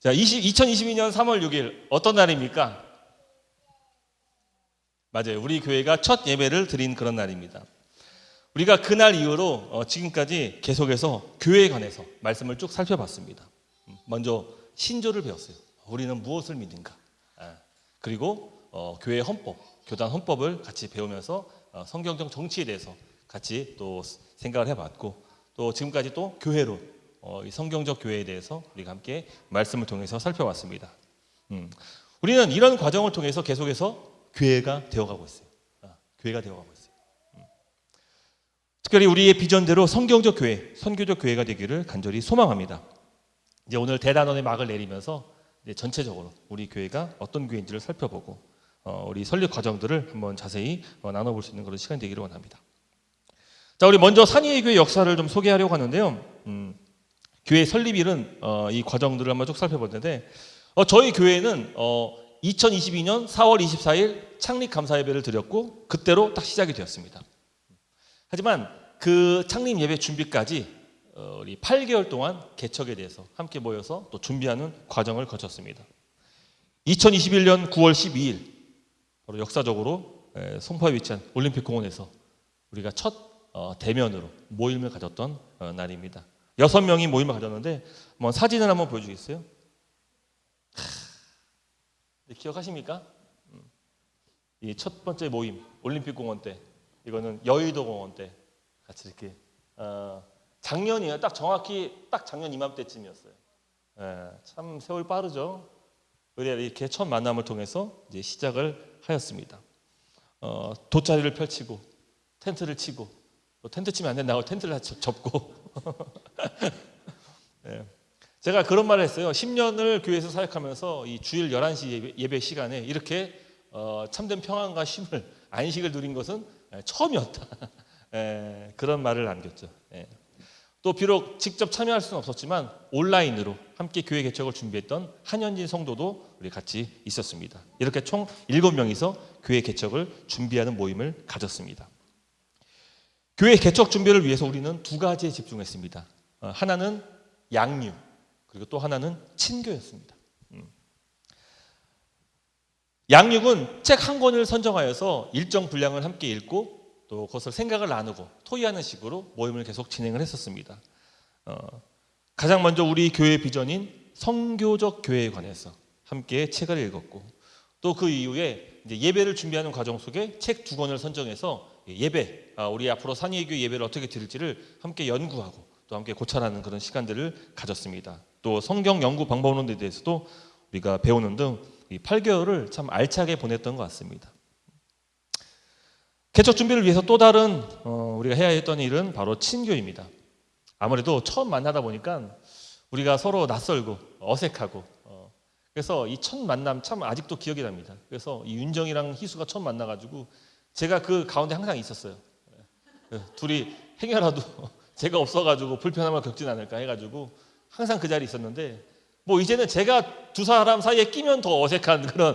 자, 2022년 3월 6일 어떤 날입니까? 맞아요. 우리 교회가 첫 예배를 드린 그런 날입니다. 우리가 그날 이후로 지금까지 계속해서 교회에 관해서 말씀을 쭉 살펴봤습니다. 먼저 신조를 배웠어요. 우리는 무엇을 믿는가? 그리고 교회 헌법, 교단 헌법을 같이 배우면서 성경적 정치에 대해서 같이 또 생각을 해봤고, 또 지금까지 또 교회로 이 성경적 교회에 대해서 우리가 함께 말씀을 통해서 살펴봤습니다. 우리는 이런 과정을 통해서 계속해서 교회가 되어가고 있어요. 교회가 되어가고 있어요. 특별히 우리의 비전대로 성경적 교회, 선교적 교회가 되기를 간절히 소망합니다. 이제 오늘 대단원의 막을 내리면서 이제 전체적으로 우리 교회가 어떤 교회인지를 살펴보고 우리 설립 과정들을 한번 자세히 나눠볼 수 있는 그런 시간이 되기를 원합니다. 자, 우리 먼저 산위의 교회 역사를 좀 소개하려고 하는데요. 교회 설립일은 이 과정들을 한번 쭉 살펴봤는데, 저희 교회는 2022년 4월 24일 창립 감사 예배를 드렸고 그때로 딱 시작이 되었습니다. 하지만 그 창립 예배 준비까지 우리 8개월 동안 개척에 대해서 함께 모여서 또 준비하는 과정을 거쳤습니다. 2021년 9월 12일 바로 역사적으로 송파에 위치한 올림픽 공원에서 우리가 첫 대면으로 모임을 가졌던 날입니다. 6명이 모임을 가졌는데 한번 사진을 한번 보여주겠어요? 기억하십니까? 이 첫 번째 모임 올림픽 공원 때, 이거는 여의도 공원 때 같이 이렇게 작년이에요. 딱 정확히 딱 작년 이맘때쯤이었어요. 참 세월 빠르죠. 우리가 이렇게 첫 만남을 통해서 이제 시작을 하였습니다. 돗자리를 펼치고 텐트를 치고, 또 텐트 치면 안 된다고 텐트를 접고 제가 그런 말을 했어요. 10년을 교회에서 사역하면서 이 주일 11시 예배 시간에 이렇게 참된 평안과 쉼을, 안식을 누린 것은 처음이었다. 그런 말을 남겼죠. 또 비록 직접 참여할 수는 없었지만 온라인으로 함께 교회 개척을 준비했던 한현진 성도도 우리 같이 있었습니다. 이렇게 총 7명이서 교회 개척을 준비하는 모임을 가졌습니다. 교회 개척 준비를 위해서 우리는 두 가지에 집중했습니다. 하나는 양육, 그리고 또 하나는 친교였습니다. 양육은 책 한 권을 선정하여서 일정 분량을 함께 읽고 또 그것을 생각을 나누고 토의하는 식으로 모임을 계속 진행을 했었습니다. 가장 먼저 우리 교회 비전인 성교적 교회에 관해서 함께 책을 읽었고, 또 그 이후에 이제 예배를 준비하는 과정 속에 책 2권을 선정해서 예배, 우리 앞으로 산위의교회 예배를 어떻게 드릴지를 함께 연구하고 또 함께 고찰하는 그런 시간들을 가졌습니다. 또 성경 연구 방법론에 대해서도 우리가 배우는 등 이 8개월을 참 알차게 보냈던 것 같습니다. 개척 준비를 위해서 또 다른 우리가 해야 했던 일은 바로 친교입니다. 아무래도 처음 만나다 보니까 우리가 서로 낯설고 어색하고, 그래서 이 첫 만남 참 아직도 기억이 납니다. 그래서 이 윤정이랑 희수가 처음 만나가지고 제가 그 가운데 항상 있었어요. 둘이 행여라도 제가 없어가지고 불편함을 겪진 않을까 해가지고 항상 그 자리에 있었는데, 뭐 이제는 제가 두 사람 사이에 끼면 더 어색한 그런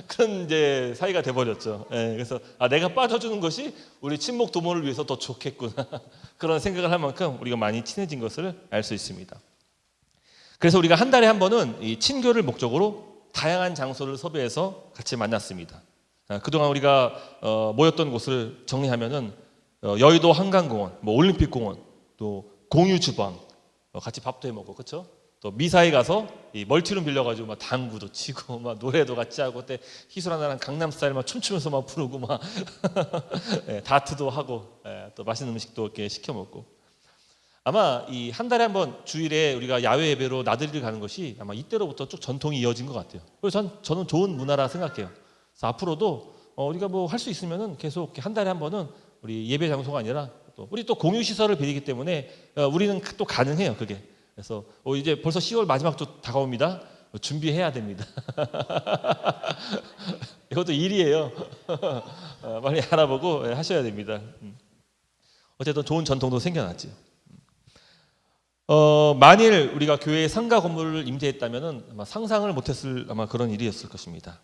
그런 이제 사이가 돼버렸죠. 그래서 내가 빠져주는 것이 우리 친목 도모를 위해서 더 좋겠구나 그런 생각을 할 만큼 우리가 많이 친해진 것을 알 수 있습니다. 그래서 우리가 한 달에 한 번은 이 친교를 목적으로 다양한 장소를 섭외해서 같이 만났습니다. 그동안 우리가 모였던 곳을 정리하면은 여의도 한강공원, 뭐 올림픽공원, 또 공유주방, 같이 밥도 해 먹고, 그렇죠? 또 미사에 가서 이 멀티룸 빌려가지고 막 당구도 치고 막 노래도 같이 하고, 그때 희수랑 나랑 강남스타일 막 춤추면서 막 부르고 막 다트도 하고, 또 맛있는 음식도 이렇게 시켜 먹고. 아마 이 한 달에 한 번 주일에 우리가 야외 예배로 나들이를 가는 것이 아마 이때로부터 쭉 전통이 이어진 것 같아요. 그래서 저는 좋은 문화라 생각해요. 그래서 앞으로도 우리가 뭐 할 수 있으면은 계속 한 달에 한 번은 우리 예배 장소가 아니라 또 우리 또 공유 시설을 빌리기 때문에 우리는 또 가능해요, 그게. 그래서 이제 벌써 10월 마지막 주 다가옵니다. 준비해야 됩니다. 이것도 일이에요. 빨리 알아보고 하셔야 됩니다. 어쨌든 좋은 전통도 생겨났죠. 만일 우리가 교회에 상가 건물을 임대했다면은 아마 상상을 못했을 아마 그런 일이었을 것입니다.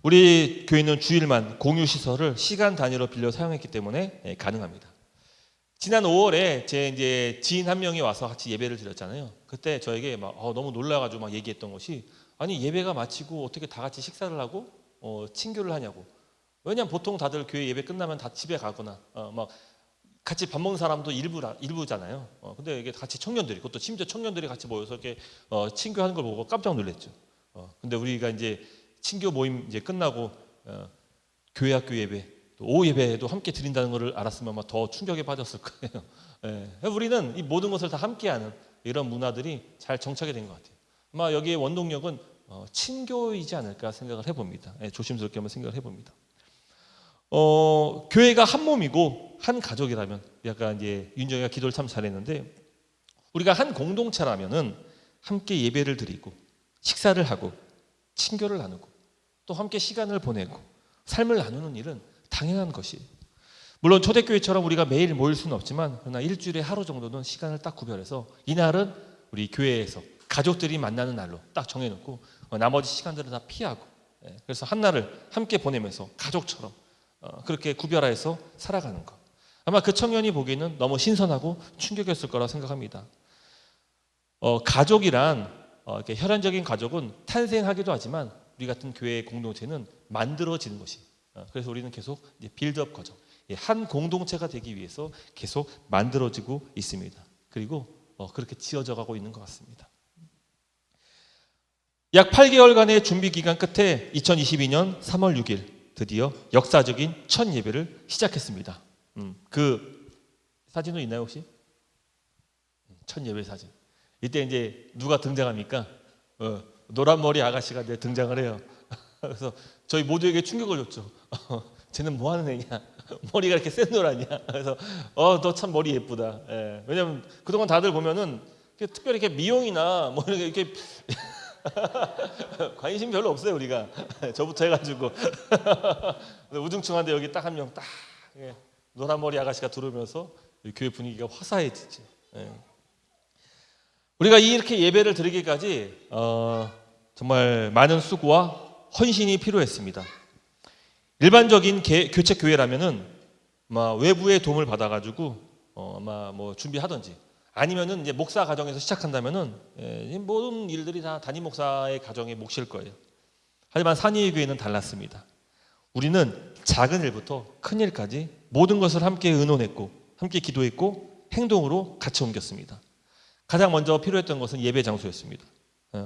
우리 교회는 주일만 공유 시설을 시간 단위로 빌려 사용했기 때문에 가능합니다. 지난 5월에 제 이제 지인 한 명이 와서 같이 예배를 드렸잖아요. 그때 저에게 막 너무 놀라가지고 막 얘기했던 것이, 아니 예배가 마치고 어떻게 다 같이 식사를 하고 친교를 하냐고. 왜냐면 보통 다들 교회 예배 끝나면 다 집에 가거나 막 같이 밥 먹는 사람도 일부잖아요. 근데 이게 같이 청년들이, 그것도 심지어 청년들이 같이 모여서 이렇게 친교하는 걸 보고 깜짝 놀랐죠. 근데 우리가 이제 친교 모임 이제 끝나고 교회 학교 예배, 또 오후 예배도 함께 드린다는 것을 알았으면 아마 더 충격에 빠졌을 거예요. 예. 우리는 이 모든 것을 다 함께하는 이런 문화들이 잘 정착이 된 것 같아요. 아마 여기에 원동력은 친교이지 않을까 생각을 해봅니다. 예, 조심스럽게 한번 생각을 해봅니다. 교회가 한 몸이고 한 가족이라면, 약간 이제 윤정이가 기도를 참 잘했는데, 우리가 한 공동체라면은 함께 예배를 드리고 식사를 하고 친교를 나누고 또 함께 시간을 보내고 삶을 나누는 일은 당연한 것이에요. 물론 초대교회처럼 우리가 매일 모일 수는 없지만, 그러나 일주일에 하루 정도는 시간을 딱 구별해서 이날은 우리 교회에서 가족들이 만나는 날로 딱 정해놓고 나머지 시간들은 다 피하고, 그래서 한 날을 함께 보내면서 가족처럼 그렇게 구별해서 살아가는 것, 아마 그 청년이 보기에는 너무 신선하고 충격이었을 거라 생각합니다. 가족이란 이렇게 혈연적인 가족은 탄생하기도 하지만 우리 같은 교회의 공동체는 만들어지는 것이, 그래서 우리는 계속 이제 빌드업 과정, 한 공동체가 되기 위해서 계속 만들어지고 있습니다. 그리고 그렇게 지어져 가고 있는 것 같습니다. 약 8개월간의 준비 기간 끝에 2022년 3월 6일 드디어 역사적인 첫 예배를 시작했습니다. 그 사진도 있나요 혹시? 첫 예배 사진. 이때 이제 누가 등장합니까? 노란 머리 아가씨가 이제 등장을 해요. 그래서 저희 모두에게 충격을 줬죠. 쟤는 뭐 하는 애냐? 머리가 이렇게 센노라냐? 그래서 너 참 머리 예쁘다. 예. 왜냐면 그동안 다들 보면은 특별히 이렇게 미용이나 뭐 이렇게 관심 별로 없어요 우리가. 저부터 해가지고 우중충한데 여기 딱 한 명 딱 노란 머리 아가씨가 들어오면서 교회 분위기가 화사해지죠. 예. 우리가 이렇게 예배를 드리기까지 정말 많은 수고와 헌신이 필요했습니다. 일반적인 교책 교회라면은 외부의 도움을 받아가지고 뭐 준비하든지, 아니면은 이제 목사 가정에서 시작한다면은 모든 일들이 다 담임 목사의 가정에 몫일 거예요. 하지만 산이의 교회는 달랐습니다. 우리는 작은 일부터 큰 일까지 모든 것을 함께 의논했고, 함께 기도했고, 행동으로 같이 옮겼습니다. 가장 먼저 필요했던 것은 예배 장소였습니다.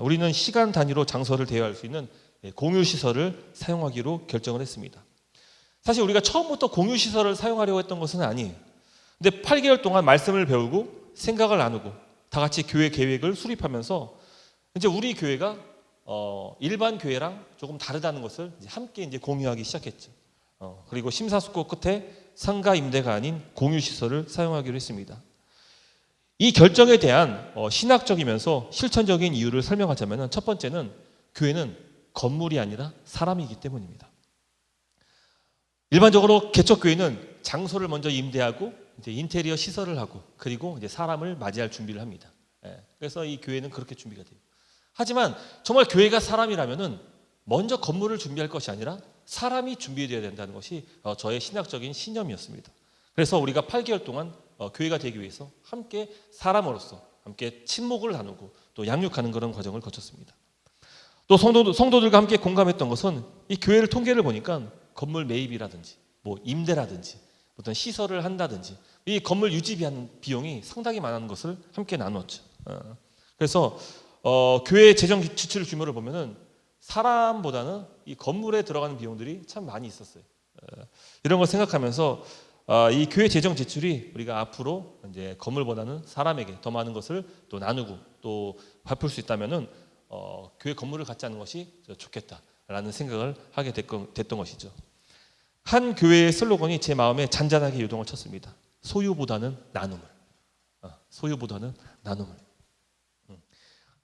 우리는 시간 단위로 장소를 대여할 수 있는 공유 시설을 사용하기로 결정을 했습니다. 사실 우리가 처음부터 공유 시설을 사용하려고 했던 것은 아니에요. 근데 8개월 동안 말씀을 배우고 생각을 나누고 다 같이 교회 계획을 수립하면서 이제 우리 교회가 일반 교회랑 조금 다르다는 것을 이제 함께 이제 공유하기 시작했죠. 그리고 심사숙고 끝에 상가 임대가 아닌 공유 시설을 사용하기로 했습니다. 이 결정에 대한 신학적이면서 실천적인 이유를 설명하자면, 첫 번째는 교회는 건물이 아니라 사람이기 때문입니다. 일반적으로 개척교회는 장소를 먼저 임대하고 이제 인테리어 시설을 하고, 그리고 이제 사람을 맞이할 준비를 합니다. 그래서 이 교회는 그렇게 준비가 돼요. 하지만 정말 교회가 사람이라면은 먼저 건물을 준비할 것이 아니라 사람이 준비되어야 된다는 것이 저의 신학적인 신념이었습니다. 그래서 우리가 8개월 동안 교회가 되기 위해서 함께 사람으로서 함께 친목을 나누고 또 양육하는 그런 과정을 거쳤습니다. 또 성도들과 함께 공감했던 것은, 이 교회를 통계를 보니까 건물 매입이라든지 뭐 임대라든지 어떤 시설을 한다든지 이 건물 유지비하는 비용이 상당히 많은 것을 함께 나누었죠. 그래서 교회 재정 지출 규모를 보면은 사람보다는 이 건물에 들어가는 비용들이 참 많이 있었어요. 이런 걸 생각하면서 이 교회 재정 지출이 우리가 앞으로 이제 건물보다는 사람에게 더 많은 것을 또 나누고 또 베풀 수 있다면은 교회 건물을 갖지 않는 것이 좋겠다라는 생각을 하게 됐던 것이죠. 한 교회의 슬로건이 제 마음에 잔잔하게 요동을 쳤습니다. 소유보다는 나눔을. 소유보다는 나눔을.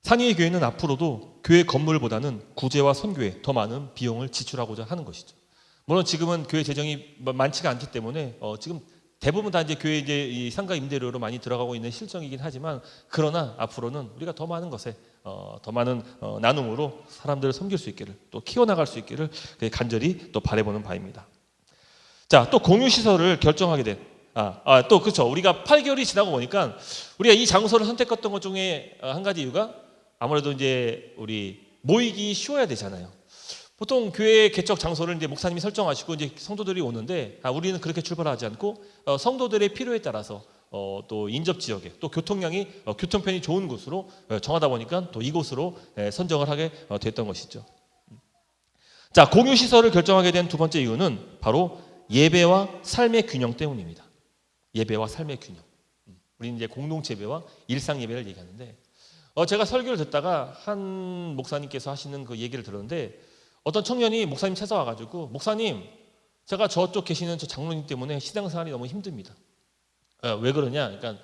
산위의 교회는 앞으로도 교회 건물보다는 구제와 선교에 더 많은 비용을 지출하고자 하는 것이죠. 물론 지금은 교회 재정이 많지가 않기 때문에 지금 대부분 다 이제 교회 이제 이 상가 임대료로 많이 들어가고 있는 실정이긴 하지만, 그러나 앞으로는 우리가 더 많은 것에 더 많은 나눔으로 사람들을 섬길 수 있기를, 또 키워나갈 수 있기를 간절히 또 바라보는 바입니다. 자, 또 공유 시설을 결정하게 된 또 그렇죠. 우리가 8개월이 지나고 보니까 우리가 이 장소를 선택했던 것 중에 한 가지 이유가 아무래도 이제 우리 모이기 쉬워야 되잖아요. 보통 교회 개척 장소를 이제 목사님이 설정하시고 이제 성도들이 오는데 우리는 그렇게 출발하지 않고 성도들의 필요에 따라서 또 인접 지역에 또 교통량이 교통편이 좋은 곳으로 정하다 보니까 또 이곳으로 선정을 하게 됐던 것이죠. 자, 공유 시설을 결정하게 된 두 번째 이유는 바로 예배와 삶의 균형 때문입니다. 예배와 삶의 균형. 우리는 이제 공동체 예배와 일상 예배를 얘기하는데 제가 설교를 듣다가 한 목사님께서 하시는 그 얘기를 들었는데 어떤 청년이 목사님 찾아와가지고 목사님 제가 저쪽 계시는 저 장로님 때문에 신앙생활이 너무 힘듭니다. 왜 그러냐? 그러니까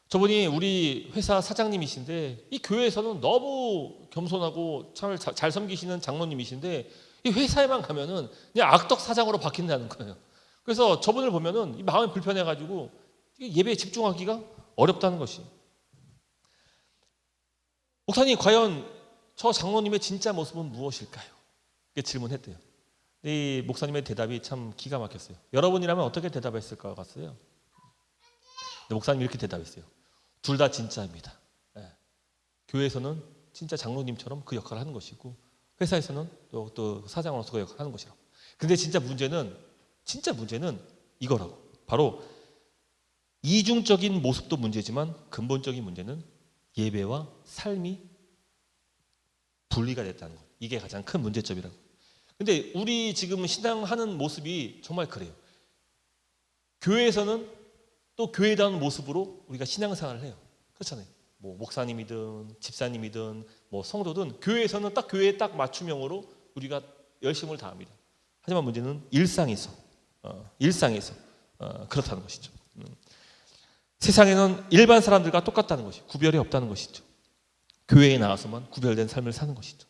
저분이 우리 회사 사장님이신데 이 교회에서는 너무 겸손하고 참 잘 섬기시는 장로님이신데 이 회사에만 가면은 그냥 악덕 사장으로 바뀐다는 거예요. 그래서 저분을 보면은 이 마음이 불편해가지고 예배에 집중하기가 어렵다는 것이. 목사님 과연 저 장로님의 진짜 모습은 무엇일까요? 이렇게 질문했대요. 이 목사님의 대답이 참 기가 막혔어요. 여러분이라면 어떻게 대답했을 것 같았어요? 목사님이 이렇게 대답했어요. 둘 다 진짜입니다. 교회에서는 진짜 장로님처럼 그 역할을 하는 것이고 회사에서는 또 사장으로서 그 역할을 하는 것이라고. 근데 진짜 문제는 이거라고. 바로 이중적인 모습도 문제지만 근본적인 문제는 예배와 삶이 분리가 됐다는 것. 이게 가장 큰 문제점이라고. 근데 우리 지금 신앙하는 모습이 정말 그래요. 교회에서는 또 교회다운 모습으로 우리가 신앙생활을 해요. 그렇잖아요. 뭐 목사님이든 집사님이든 뭐 성도든 교회에서는 딱 교회에 딱 맞춤형으로 우리가 열심을 다합니다. 하지만 문제는 일상에서 그렇다는 것이죠. 세상에는 일반 사람들과 똑같다는 것이 구별이 없다는 것이죠. 교회에 나와서만 구별된 삶을 사는 것이죠.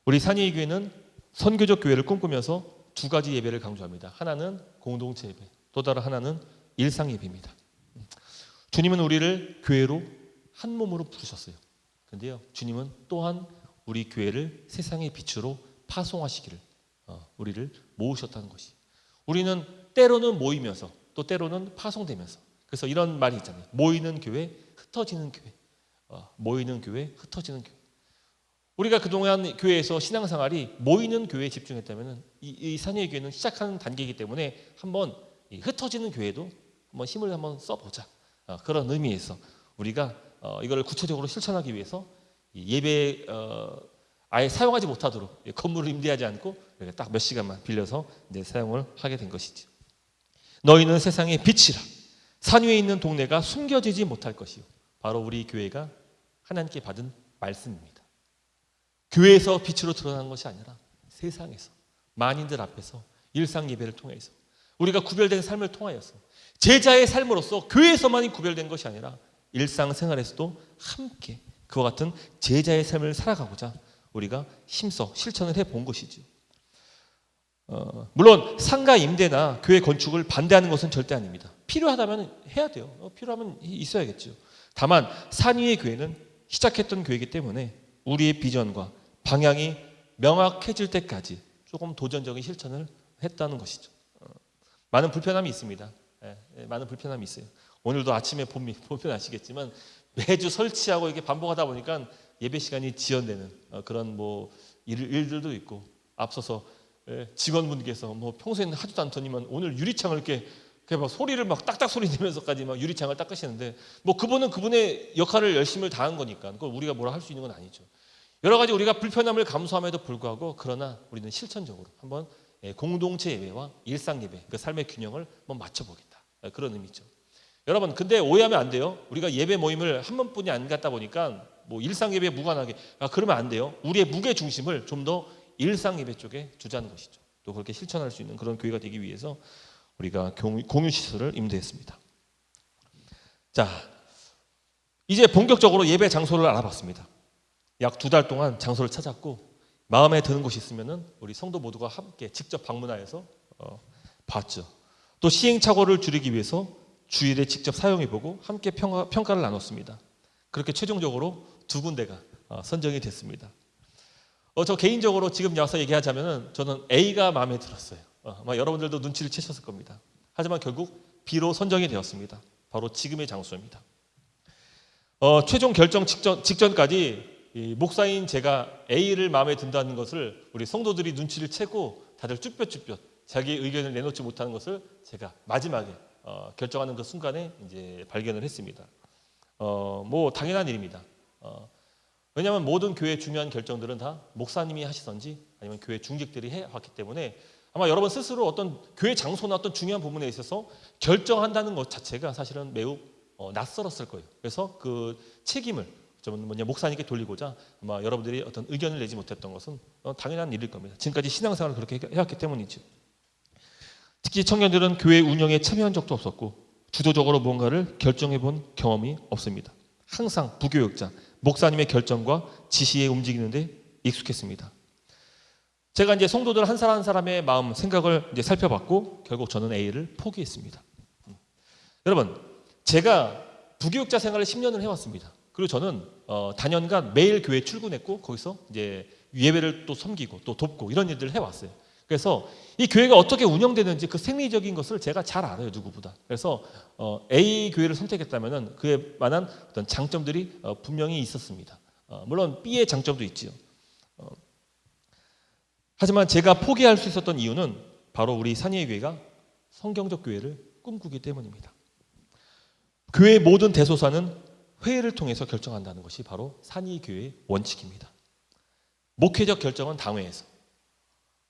우리 산이의 교회는 선교적 교회를 꿈꾸면서 두 가지 예배를 강조합니다. 하나는 공동체 예배, 또 다른 하나는 일상 예배입니다. 주님은 우리를 교회로 한 몸으로 부르셨어요. 그런데요, 주님은 또한 우리 교회를 세상의 빛으로 파송하시기를 우리를 모으셨다는 것이. 우리는 때로는 모이면서 또 때로는 파송되면서. 그래서 이런 말이 있잖아요. 모이는 교회, 흩어지는 교회. 모이는 교회, 흩어지는 교회. 우리가 그동안 교회에서 신앙생활이 모이는 교회에 집중했다면 이 산유의 교회는 시작하는 단계이기 때문에 한번 흩어지는 교회도 한번 힘을 한번 써보자. 그런 의미에서 우리가 이거를 구체적으로 실천하기 위해서 예배 아예 사용하지 못하도록 건물을 임대하지 않고 딱 몇 시간만 빌려서 사용을 하게 된 것이죠. 너희는 세상의 빛이라. 산 위에 있는 동네가 숨겨지지 못할 것이요. 바로 우리 교회가 하나님께 받은 말씀입니다. 교회에서 빛으로 드러나는 것이 아니라 세상에서 만인들 앞에서 일상 예배를 통해서 우리가 구별된 삶을 통하여서 제자의 삶으로서 교회에서만이 구별된 것이 아니라 일상생활에서도 함께 그와 같은 제자의 삶을 살아가고자 우리가 힘써 실천을 해본 것이죠. 물론 상가 임대나 교회 건축을 반대하는 것은 절대 아닙니다. 필요하다면 해야 돼요. 필요하면 있어야겠죠. 다만 산위의 교회는 시작했던 교회이기 때문에 우리의 비전과 방향이 명확해질 때까지 조금 도전적인 실천을 했다는 것이죠. 많은 불편함이 있습니다. 많은 불편함이 있어요. 오늘도 아침에 보면 아시겠지만 매주 설치하고 이렇게 반복하다 보니까 예배 시간이 지연되는 그런 뭐 일들도 있고 앞서서 직원분께서 뭐 그러니까 평소에는 하지도 않더니만 오늘 유리창을 이렇게 막 소리를 막 딱딱 소리 내면서까지 막 유리창을 닦으시는데 뭐 그분은 그분의 역할을 열심히 다한 거니까 그걸 우리가 뭐라 할 수 있는 건 아니죠. 여러 가지 우리가 불편함을 감수함에도 불구하고 그러나 우리는 실천적으로 한번 공동체 예배와 일상 예배 그 삶의 균형을 한번 맞춰보겠다 그런 의미죠. 여러분 근데 오해하면 안 돼요. 우리가 예배 모임을 한 번뿐이 안 갔다 보니까 뭐 일상 예배에 무관하게 그러면 안 돼요. 우리의 무게 중심을 좀 더 일상 예배 쪽에 두자는 것이죠. 또 그렇게 실천할 수 있는 그런 교회가 되기 위해서 우리가 공유 시설을 임대했습니다. 자, 이제 본격적으로 예배 장소를 알아봤습니다. 약 2달 동안 장소를 찾았고 마음에 드는 곳이 있으면은 우리 성도 모두가 함께 직접 방문하여서 봤죠. 또 시행착오를 줄이기 위해서 주일에 직접 사용해보고 함께 평가를 나눴습니다. 그렇게 최종적으로 2군데가 선정이 됐습니다. 저 개인적으로 지금 와서 얘기하자면은 저는 A가 마음에 들었어요. 아마 여러분들도 눈치를 채셨을 겁니다. 하지만 결국 B로 선정이 되었습니다. 바로 지금의 장소입니다. 최종 결정 직전까지 이 목사인 제가 A를 마음에 든다는 것을 우리 성도들이 눈치를 채고 다들 쭈뼛쭈뼛 자기 의견을 내놓지 못하는 것을 제가 마지막에 결정하는 그 순간에 이제 발견을 했습니다. 뭐 당연한 일입니다. 왜냐하면 모든 교회 중요한 결정들은 다 목사님이 하시던지 아니면 교회 중직들이 해왔기 때문에 아마 여러분 스스로 어떤 교회 장소나 어떤 중요한 부분에 있어서 결정한다는 것 자체가 사실은 매우 낯설었을 거예요. 그래서 그 책임을 목사님께 돌리고자 아마 여러분들이 어떤 의견을 내지 못했던 것은 당연한 일일 겁니다. 지금까지 신앙생활을 그렇게 해왔기 때문이죠. 특히 청년들은 교회 운영에 참여한 적도 없었고 주도적으로 무언가를 결정해 본 경험이 없습니다. 항상 부교육자, 목사님의 결정과 지시에 움직이는데 익숙했습니다. 제가 이제 성도들 한 사람 한 사람의 마음, 생각을 이제 살펴봤고 결국 저는 A를 포기했습니다. 여러분, 제가 부교육자 생활을 10년을 해왔습니다. 그리고 저는 단연간 매일 교회 출근했고 거기서 이제 예배를 또 섬기고 또 돕고 이런 일들을 해왔어요. 그래서 이 교회가 어떻게 운영되는지 그 생리적인 것을 제가 잘 알아요, 누구보다. 그래서 A 교회를 선택했다면은 그에 관한 어떤 장점들이 분명히 있었습니다. 물론 B의 장점도 있지요. 하지만 제가 포기할 수 있었던 이유는 바로 우리 산이의 교회가 성경적 교회를 꿈꾸기 때문입니다. 교회의 모든 대소사는 회의를 통해서 결정한다는 것이 바로 산이 교회의 원칙입니다. 목회적 결정은 당회에서,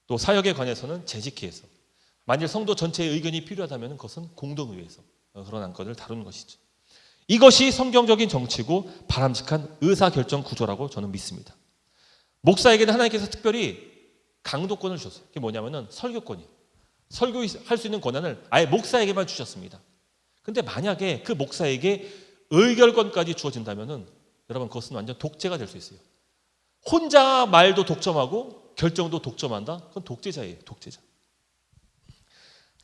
또 사역에 관해서는 재직회에서, 만일 성도 전체의 의견이 필요하다면 그것은 공동의회에서 그런 안건을 다루는 것이죠. 이것이 성경적인 정치고 바람직한 의사결정 구조라고 저는 믿습니다. 목사에게는 하나님께서 특별히 강도권을 주셨어요. 그게 뭐냐면은 설교권이에요. 설교할 수 있는 권한을 아예 목사에게만 주셨습니다. 근데 만약에 그 목사에게 의결권까지 주어진다면은 여러분 그것은 완전 독재가 될 수 있어요. 혼자 말도 독점하고 결정도 독점한다? 그건 독재자예요. 독재자.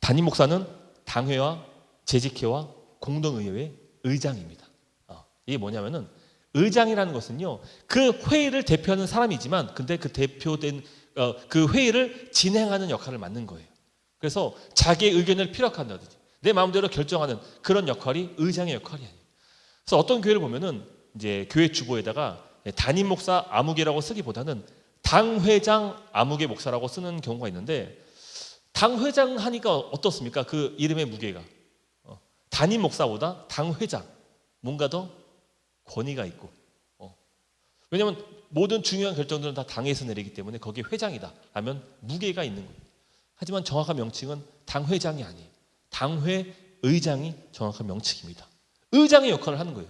담임 목사는 당회와 재직회와 공동의회의 의장입니다. 이게 뭐냐면은 의장이라는 것은요, 그 회의를 대표하는 사람이지만 근데 그 대표된 그 회의를 진행하는 역할을 맡는 거예요. 그래서 자기의 의견을 피력한다든지 내 마음대로 결정하는 그런 역할이 의장의 역할이 아니에요. 그래서 어떤 교회를 보면은 이제 교회 주보에다가 담임 목사 아무개라고 쓰기보다는 당회장 아무개 목사라고 쓰는 경우가 있는데, 당회장 하니까 어떻습니까? 그 이름의 무게가 담임 목사보다 당회장 뭔가 더 권위가 있고, 왜냐하면 모든 중요한 결정들은 다 당에서 내리기 때문에 거기에 회장이다 하면 무게가 있는 거예요. 하지만 정확한 명칭은 당회장이 아니에요. 당회 의장이 정확한 명칭입니다. 의장의 역할을 하는 거예요.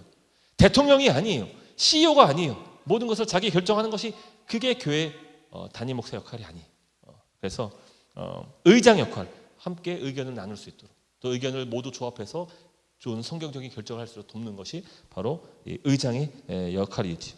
대통령이 아니에요. CEO가 아니에요. 모든 것을 자기 결정하는 것이 그게 교회 담임 목사 역할이 아니에요. 그래서 의장 역할, 함께 의견을 나눌 수 있도록, 또 의견을 모두 조합해서 좋은 성경적인 결정을 할 수 있도록 돕는 것이 바로 이 의장의 역할이지.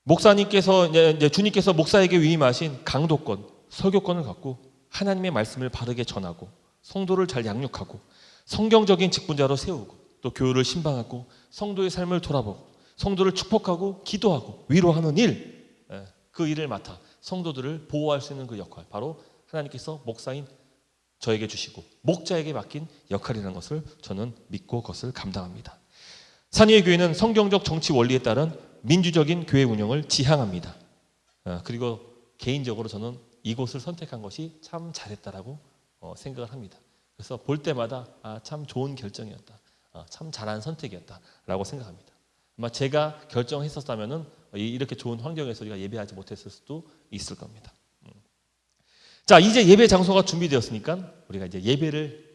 목사님께서 이제 주님께서 목사에게 위임하신 강도권, 설교권을 갖고 하나님의 말씀을 바르게 전하고 성도를 잘 양육하고 성경적인 직분자로 세우고 또 교회를 신방하고 성도의 삶을 돌아보고 성도를 축복하고 기도하고 위로하는 일, 그 일을 맡아 성도들을 보호할 수 있는 그 역할, 바로 하나님께서 목사인 저에게 주시고 목자에게 맡긴 역할이라는 것을 저는 믿고 그것을 감당합니다. 산위의 교회는 성경적 정치 원리에 따른 민주적인 교회 운영을 지향합니다. 그리고 개인적으로 저는 이곳을 선택한 것이 참 잘했다라고 생각을 합니다. 그래서 볼 때마다 참 좋은 결정이었다, 참 잘한 선택이었다라고 생각합니다. 아마 제가 결정했었다면은 이렇게 좋은 환경에서 우리가 예배하지 못했을 수도 있을 겁니다. 자, 이제 예배 장소가 준비되었으니까 우리가 이제 예배를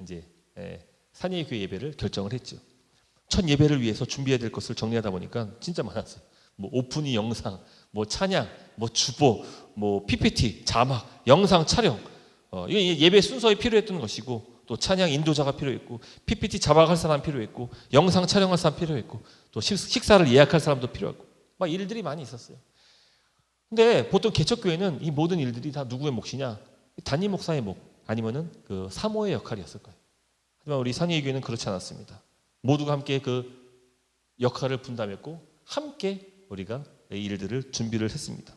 산위의 교회 예배를 결정을 했죠. 첫 예배를 위해서 준비해야 될 것을 정리하다 보니까 진짜 많았어요. 뭐 오프닝 영상, 뭐 찬양, 뭐 주보, 뭐 PPT, 자막, 영상 촬영. 이게 예배 순서에 필요했던 것이고, 또 찬양 인도자가 필요했고, PPT 자막할 사람 필요했고, 영상 촬영할 사람 필요했고, 또 식사를 예약할 사람도 필요했고, 막 일들이 많이 있었어요. 근데 보통 개척교회는 이 모든 일들이 다 누구의 몫이냐? 담임 목사의 몫, 아니면은 그 사모의 역할이었을 거예요. 하지만 우리 산위의 교회는 그렇지 않았습니다. 모두가 함께 그 역할을 분담했고 함께 우리가 이 일들을 준비를 했습니다.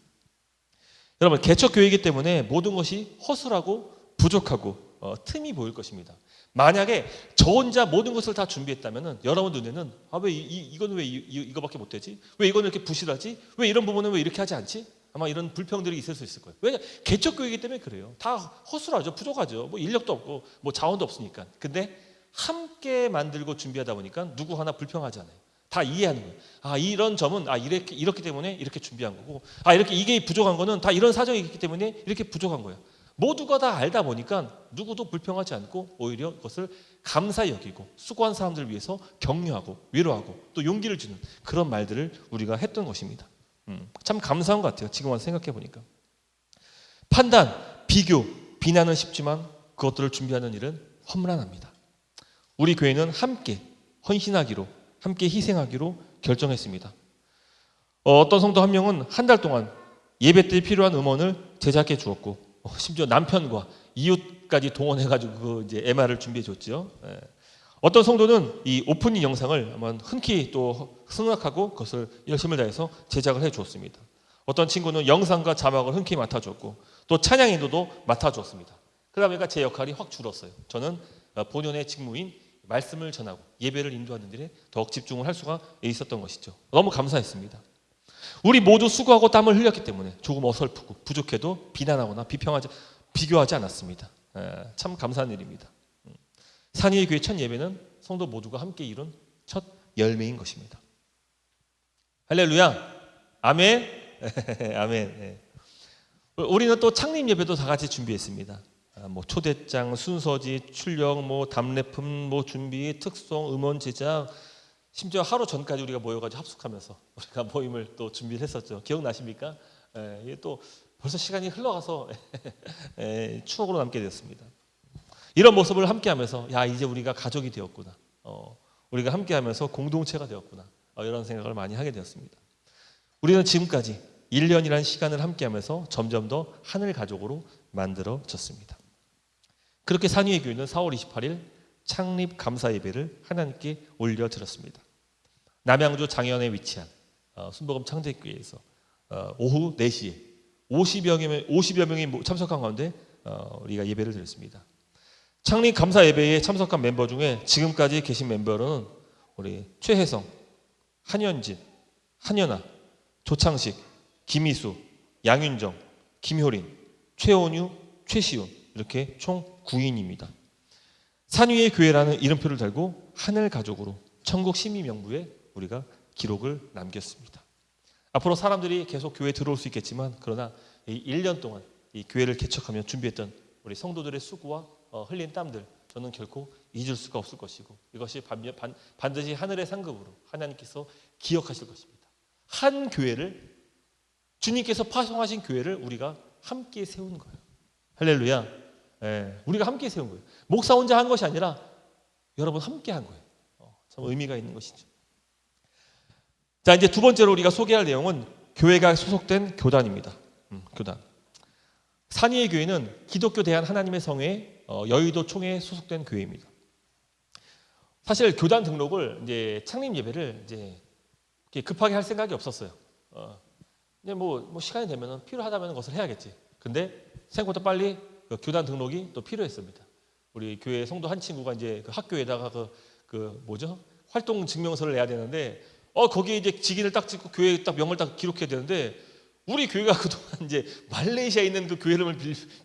여러분, 개척교회이기 때문에 모든 것이 허술하고 부족하고 틈이 보일 것입니다. 만약에 저 혼자 모든 것을 다 준비했다면 여러분 눈에는 왜 이건 왜 이거밖에 못 되지? 왜 이건 이렇게 부실하지? 왜 이런 부분은 왜 이렇게 하지 않지? 아마 이런 불평들이 있을 수 있을 거예요. 왜냐? 개척교회이기 때문에 그래요. 다 허술하죠. 부족하죠. 뭐 인력도 없고 뭐 자원도 없으니까. 근데 함께 만들고 준비하다 보니까 누구 하나 불평하지 않아요. 다 이해하는 거예요. 이런 점은 이렇기 때문에 이렇게 준비한 거고, 이게 부족한 거는 다 이런 사정이 있기 때문에 이렇게 부족한 거예요. 모두가 다 알다 보니까 누구도 불평하지 않고 오히려 그것을 감사히 여기고 수고한 사람들을 위해서 격려하고 위로하고 또 용기를 주는 그런 말들을 우리가 했던 것입니다. 참 감사한 것 같아요. 지금 와서 생각해 보니까. 판단, 비교, 비난은 쉽지만 그것들을 준비하는 일은 험난합니다. 우리 교회는 함께 헌신하기로, 함께 희생하기로 결정했습니다. 어떤 성도 한 명은 한 달 동안 예배 때 필요한 음원을 제작해 주었고, 심지어 남편과 이웃까지 동원해가지고 이제 MR을 준비해 줬죠. 어떤 성도는 이 오프닝 영상을 한번 흔쾌히 또 승낙하고 그것을 열심을 다해서 제작을 해 주었습니다. 어떤 친구는 영상과 자막을 흔쾌히 맡아줬고 또 찬양 인도도 맡아주었습니다. 그러다 보니까 제 역할이 확 줄었어요. 저는 본연의 직무인 말씀을 전하고 예배를 인도하는 일에 더욱 집중을 할 수가 있었던 것이죠. 너무 감사했습니다. 우리 모두 수고하고 땀을 흘렸기 때문에 조금 어설프고 부족해도 비난하거나 비교하지 않았습니다. 참 감사한 일입니다. 산위의 교회 첫 예배는 성도 모두가 함께 이룬 첫 열매인 것입니다. 할렐루야, 아멘, 아멘. 우리는 또 창립 예배도 다 같이 준비했습니다. 뭐 초대장, 순서지, 출력, 뭐 답례품, 뭐 준비, 특송, 음원 제작, 심지어 하루 전까지 우리가 모여가지고 합숙하면서 우리가 모임을 또 준비를 했었죠. 기억나십니까? 이게 또 벌써 시간이 흘러가서 추억으로 남게 되었습니다. 이런 모습을 함께하면서 이제 우리가 가족이 되었구나. 우리가 함께하면서 공동체가 되었구나. 이런 생각을 많이 하게 되었습니다. 우리는 지금까지 1년이라는 시간을 함께하면서 점점 더 하늘 가족으로 만들어졌습니다. 그렇게 산위의 교회는 4월 28일 창립 감사 예배를 하나님께 올려드렸습니다. 남양주 장현에 위치한 순복음 창제교회에서 오후 4시에 50여 명이 참석한 가운데 우리가 예배를 드렸습니다. 창립 감사 예배에 참석한 멤버 중에 지금까지 계신 멤버로는 우리 최혜성, 한현진, 한연아, 조창식, 김희수, 양윤정, 김효린, 최원유, 최시훈 이렇게 총 9인입니다. 산위의 교회라는 이름표를 달고 하늘 가족으로 천국 심의 명부에 우리가 기록을 남겼습니다. 앞으로 사람들이 계속 교회에 들어올 수 있겠지만 그러나 이 1년 동안 이 교회를 개척하며 준비했던 우리 성도들의 수고와 흘린 땀들 저는 결코 잊을 수가 없을 것이고 이것이 반드시 하늘의 상급으로 하나님께서 기억하실 것입니다. 한 교회를 주님께서 파송하신 교회를 우리가 함께 세운 거예요. 할렐루야. 우리가 함께 세운 거예요. 목사 혼자 한 것이 아니라 여러분 함께 한 거예요. 참 의미가 있는 것이죠. 자, 이제 두 번째로 우리가 소개할 내용은 교회가 소속된 교단입니다. 교단. 산위의 교회는 기독교 대한 하나님의 성회 여의도 총회에 소속된 교회입니다. 사실 교단 등록을 이제 창립 예배를 이제 급하게 할 생각이 없었어요. 이제 뭐 시간이 되면 필요하다면 그것을 해야겠지. 근데 생각보다 빨리 교단 등록이 또 필요했습니다. 우리 교회 성도 한 친구가 이제 그 학교에다가 활동 증명서를 내야 되는데 거기에 이제 직인을 딱 찍고 교회 딱 명을 딱 기록해야 되는데 우리 교회가 그동안 이제 말레이시아에 있는 그 교회 이름을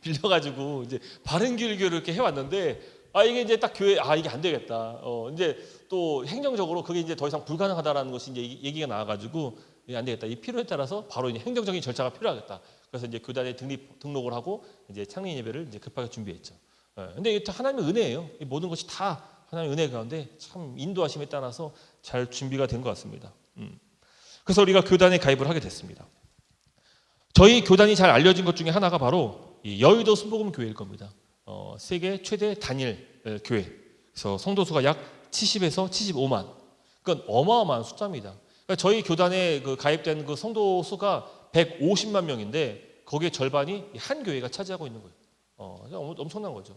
빌려가지고 이제 바른길교를 이렇게 해왔는데 이게 이제 딱 교회 이게 안 되겠다. 이제 또 행정적으로 그게 이제 더 이상 불가능하다라는 것이 이제 얘기가 나와가지고 안 되겠다. 이 필요에 따라서 바로 이제 행정적인 절차가 필요하겠다. 그래서 이제 교단에 등록을 하고 이제 창립 예배를 이제 급하게 준비했죠. 근데 이게 하나님의 은혜예요. 이 모든 것이 다 하나님의 은혜 가운데 참 인도하심에 따라서 잘 준비가 된 것 같습니다. 그래서 우리가 교단에 가입을 하게 됐습니다. 저희 교단이 잘 알려진 것 중에 하나가 바로 이 여의도 순복음 교회일 겁니다. 세계 최대 단일 교회. 그래서 성도수가 약 70에서 75만. 그건 어마어마한 숫자입니다. 그러니까 저희 교단에 가입된 그 성도수가 150만 명인데 거기에 절반이 한 교회가 차지하고 있는 거예요. 엄청난 거죠.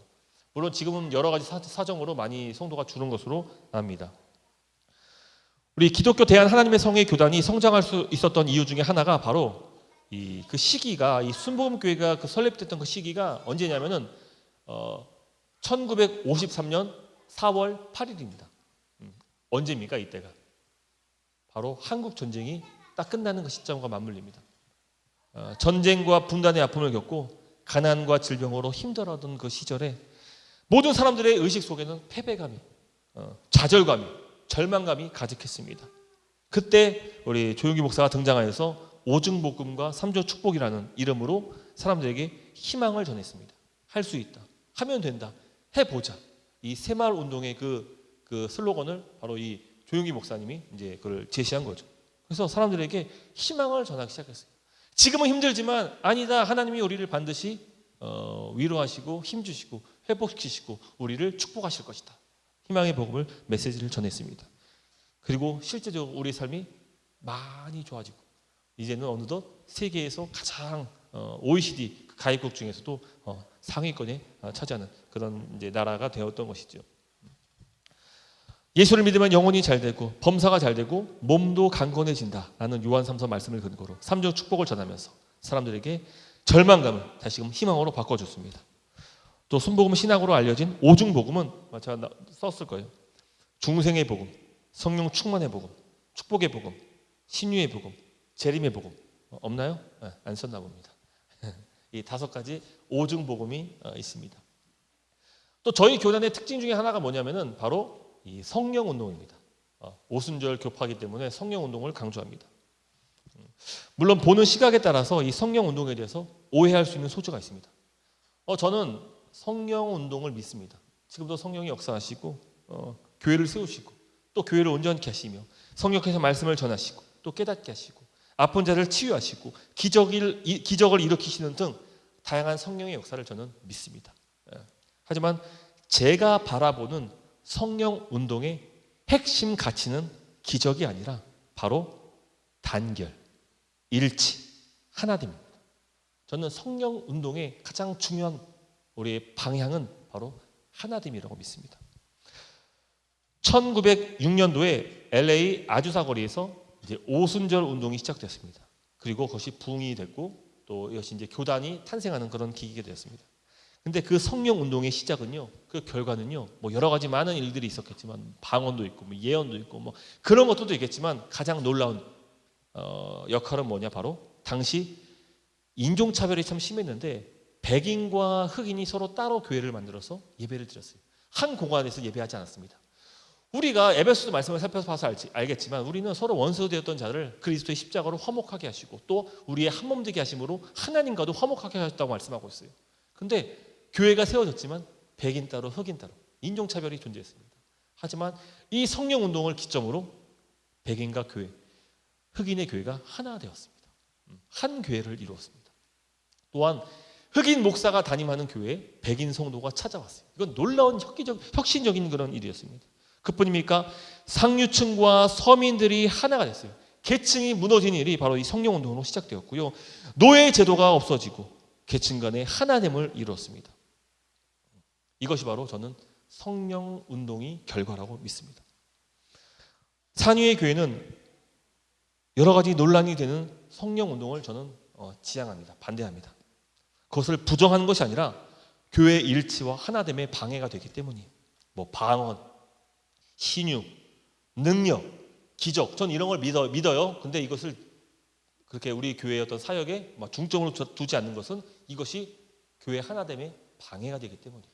물론 지금은 여러 가지 사정으로 많이 성도가 줄은 것으로 압니다. 우리 기독교 대한 하나님의 성의 교단이 성장할 수 있었던 이유 중에 하나가 바로 그 시기가 이 순복음 교회가 설립됐던 그 시기가 언제냐면은 1953년 4월 8일입니다. 언제입니까? 이때가 바로 한국 전쟁이 딱 끝나는 그 시점과 맞물립니다. 전쟁과 분단의 아픔을 겪고 가난과 질병으로 힘들어하던 그 시절에 모든 사람들의 의식 속에는 패배감이, 좌절감이, 절망감이 가득했습니다. 그때 우리 조용기 목사가 등장하여서 오중복음과 삼조 축복이라는 이름으로 사람들에게 희망을 전했습니다. 할 수 있다, 하면 된다, 해보자. 이 새마을 운동의 그 슬로건을 바로 이 조용기 목사님이 이제 그걸 제시한 거죠. 그래서 사람들에게 희망을 전하기 시작했어요. 지금은 힘들지만 아니다, 하나님이 우리를 반드시 위로하시고 힘주시고 회복시키시고 우리를 축복하실 것이다. 희망의 복음을, 메시지를 전했습니다. 그리고 실제적으로 우리 삶이 많이 좋아지고 이제는 어느덧 세계에서 가장 OECD 가입국 중에서도 상위권에 차지하는 그런 이제 나라가 되었던 것이죠. 예수를 믿으면 영혼이 잘 되고 범사가 잘 되고 몸도 강건해진다라는 요한 3서 말씀을 근거로 삼중 축복을 전하면서 사람들에게 절망감을 다시금 희망으로 바꿔줬습니다. 또 순복음 신학으로 알려진 오중복음은 제가 썼을 거예요. 중생의 복음, 성령 충만의 복음, 축복의 복음, 신유의 복음, 재림의 복음. 없나요? 안 썼나 봅니다. 이 5가지 오중복음이 있습니다. 또 저희 교단의 특징 중에 하나가 뭐냐면은 바로 이 성령 운동입니다. 오순절 교파이기 때문에 성령 운동을 강조합니다. 물론 보는 시각에 따라서 이 성령 운동에 대해서 오해할 수 있는 소지가 있습니다. 저는 성령 운동을 믿습니다. 지금도 성령이 역사하시고 교회를 세우시고 또 교회를 온전케 하시며 성령께서 말씀을 전하시고 또 깨닫게 하시고 아픈 자를 치유하시고 기적을 일으키시는 등 다양한 성령의 역사를 저는 믿습니다. 하지만 제가 바라보는 성령 운동의 핵심 가치는 기적이 아니라 바로 단결, 일치, 하나됨입니다. 저는 성령 운동의 가장 중요한 우리의 방향은 바로 하나됨이라고 믿습니다. 1906년도에 LA 아주사 거리에서 이제 오순절 운동이 시작됐습니다. 그리고 그것이 부흥이 됐고 또 이것이 이제 교단이 탄생하는 그런 계기가 되었습니다. 근데 그 성령 운동의 시작은요, 그 결과는요, 뭐 여러 가지 많은 일들이 있었겠지만 방언도 있고 뭐 예언도 있고 뭐 그런 것들도 있겠지만 가장 놀라운 역할은 뭐냐, 바로 당시 인종차별이 참 심했는데 백인과 흑인이 서로 따로 교회를 만들어서 예배를 드렸어요. 한 공간에서 예배하지 않았습니다. 우리가 에베소서 말씀을 살펴봐서 알겠지만 우리는 서로 원수 되었던 자를 그리스도의 십자가로 화목하게 하시고 또 우리의 한 몸 되게 하심으로 하나님과도 화목하게 하셨다고 말씀하고 있어요. 근데 교회가 세워졌지만 백인 따로 흑인 따로 인종차별이 존재했습니다. 하지만 이 성령 운동을 기점으로 백인과 교회, 흑인의 교회가 하나 되었습니다. 한 교회를 이루었습니다. 또한 흑인 목사가 담임하는 교회에 백인 성도가 찾아왔어요. 이건 놀라운 혁신적인 그런 일이었습니다. 그뿐입니까? 상류층과 서민들이 하나가 됐어요. 계층이 무너진 일이 바로 이 성령 운동으로 시작되었고요. 노예 제도가 없어지고 계층 간의 하나됨을 이루었습니다. 이것이 바로 저는 성령 운동의 결과라고 믿습니다. 산위의 교회는 여러 가지 논란이 되는 성령 운동을 저는 지향합니다. 반대합니다. 그것을 부정하는 것이 아니라 교회의 일치와 하나됨에 방해가 되기 때문이에요. 뭐 방언, 신유, 능력, 기적, 전 이런 걸 믿어요. 근데 이것을 그렇게 우리 교회의 어떤 사역에 중점으로 두지 않는 것은 이것이 교회 하나됨에 방해가 되기 때문이에요.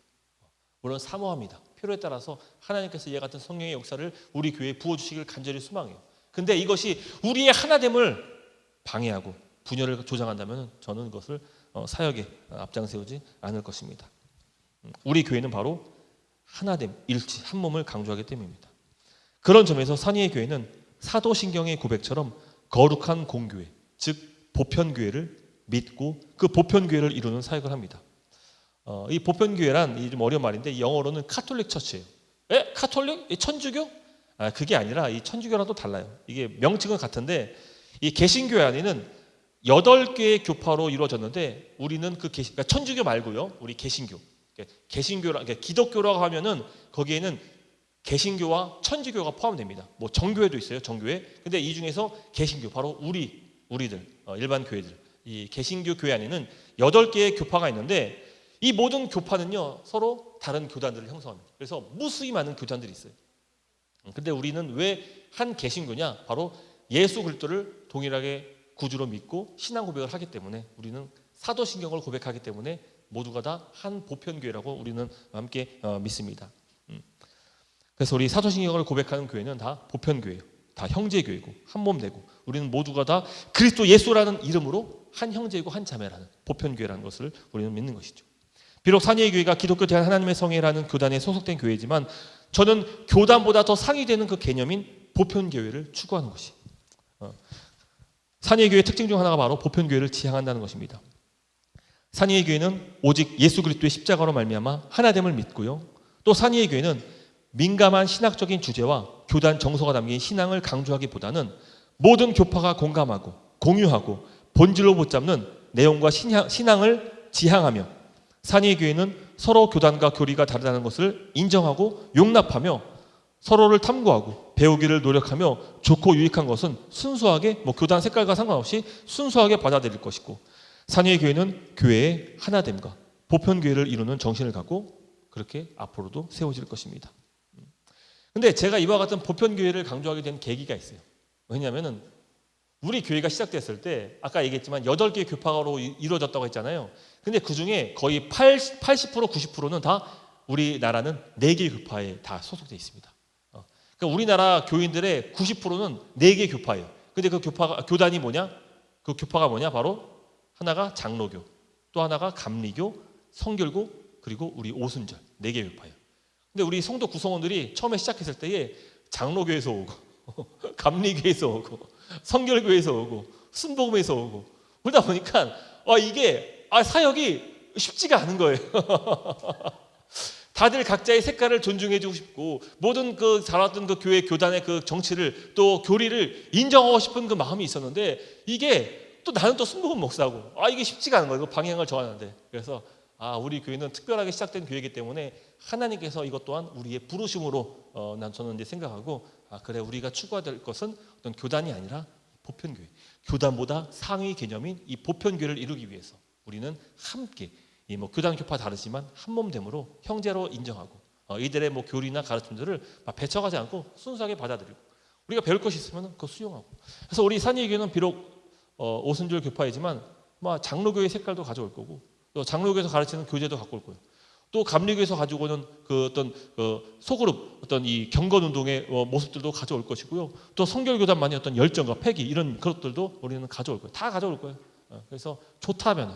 물론 사모합니다. 필요에 따라서 하나님께서 이와 같은 성령의 역사를 우리 교회에 부어주시길 간절히 소망해요. 근데 이것이 우리의 하나됨을 방해하고 분열을 조장한다면 저는 그것을 사역에 앞장세우지 않을 것입니다. 우리 교회는 바로 하나됨, 일치, 한 몸을 강조하기 때문입니다. 그런 점에서 산위의 교회는 사도신경의 고백처럼 거룩한 공교회, 즉 보편교회를 믿고 그 보편교회를 이루는 사역을 합니다. 이 보편교회란 이 좀 어려운 말인데 영어로는 카톨릭 처치예요. 카톨릭? 천주교? 그게 아니라 이 천주교랑 또 달라요. 이게 명칭은 같은데 이 개신교회 안에는 8개의 교파로 이루어졌는데 우리는 그러니까 천주교 말고요. 우리 개신교. 그러니까 기독교라고 하면은 거기에는 개신교와 천주교가 포함됩니다. 뭐 정교회도 있어요. 정교회. 근데 이 중에서 개신교, 바로 우리들 일반 교회들, 이 개신교 교회 안에는 8개의 교파가 있는데 이 모든 교파는요 서로 다른 교단들을 형성합니다. 그래서 무수히 많은 교단들이 있어요. 근데 우리는 왜 한 개신교냐? 바로 예수 그리스도를 동일하게 구주로 믿고 신앙 고백을 하기 때문에, 우리는 사도신경을 고백하기 때문에 모두가 다 한 보편교회라고 우리는 함께 믿습니다. 그래서 우리 사도신경을 고백하는 교회는 다 보편교회예요. 다 형제교회고 한몸되고, 우리는 모두가 다 그리스도 예수라는 이름으로 한 형제이고 한 자매라는 보편교회라는 것을 우리는 믿는 것이죠. 비록 산예교회가 기독교 대한 하나님의 성회라는 교단에 소속된 교회지만, 저는 교단보다 더 상위되는 그 개념인 보편교회를 추구하는 것이, 산예교회의 특징 중 하나가 바로 보편교회를 지향한다는 것입니다. 산예교회는 오직 예수 그리스도의 십자가로 말미암아 하나됨을 믿고요, 또 산예교회는 민감한 신학적인 주제와 교단 정서가 담긴 신앙을 강조하기보다는 모든 교파가 공감하고 공유하고 본질로 붙잡는 내용과 신앙을 지향하며, 산예교회는 서로 교단과 교리가 다르다는 것을 인정하고 용납하며 서로를 탐구하고 배우기를 노력하며 좋고 유익한 것은 순수하게 교단 색깔과 상관없이 순수하게 받아들일 것이고, 산예교회는 교회의 하나됨과 보편교회를 이루는 정신을 갖고 그렇게 앞으로도 세워질 것입니다. 근데 제가 이와 같은 보편교회를 강조하게 된 계기가 있어요. 왜냐하면 우리 교회가 시작됐을 때 아까 얘기했지만 8개의 교파로 이루어졌다고 했잖아요. 근데 그중에 거의 80%, 90%는 다 우리나라는 4개의 교파에 다 소속되어 있습니다. 그러니까 우리나라 교인들의 90%는 4개의 교파예요. 근데 그 교단이 뭐냐? 그 교파가 뭐냐? 바로 하나가 장로교, 또 하나가 감리교, 성결교, 그리고 우리 오순절, 4개의 교파예요. 근데 우리 성도 구성원들이 처음에 시작했을 때에 장로교에서 오고 감리교에서 오고 성결교에서 오고 순복음에서 오고 그러다 보니까 이게 사역이 쉽지가 않은 거예요. 다들 각자의 색깔을 존중해주고 싶고, 모든 그 자랐던 그 교회 교단의 그 정치를 또 교리를 인정하고 싶은 그 마음이 있었는데, 이게 또 나는 또 순복음 목사고 이게 쉽지가 않은 거예요. 그 방향을 정하는데. 그래서 우리 교회는 특별하게 시작된 교회이기 때문에 하나님께서 이것 또한 우리의 부르심으로 저는 이제 생각하고, 그래, 우리가 추구해야 될 것은 어떤 교단이 아니라 보편교회, 교단보다 상위 개념인 이 보편교회를 이루기 위해서 우리는 함께 교단 교파 다르지만 한몸됨으로 형제로 인정하고, 이들의 교리나 가르침들을 배척하지 않고 순수하게 받아들이고, 우리가 배울 것이 있으면 그거 수용하고. 그래서 우리 산예교회는 비록 오순절 교파이지만 장로교의 색깔도 가져올 거고, 또 장로교에서 가르치는 교제도 갖고 올 거예요. 또 감리교에서 가지고 오는 그 어떤 소그룹 어떤 이 경건 운동의 모습들도 가져올 것이고요. 또 성결교단만의 어떤 열정과 패기, 이런 것들도 우리는 가져올 거예요. 다 가져올 거예요. 그래서 좋다면은,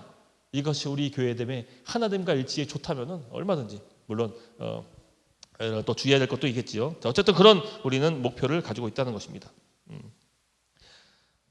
이것이 우리 교회됨의 하나됨과 일치에 좋다면은 얼마든지, 물론 또 주의해야 될 것도 있겠지요. 어쨌든 그런 우리는 목표를 가지고 있다는 것입니다.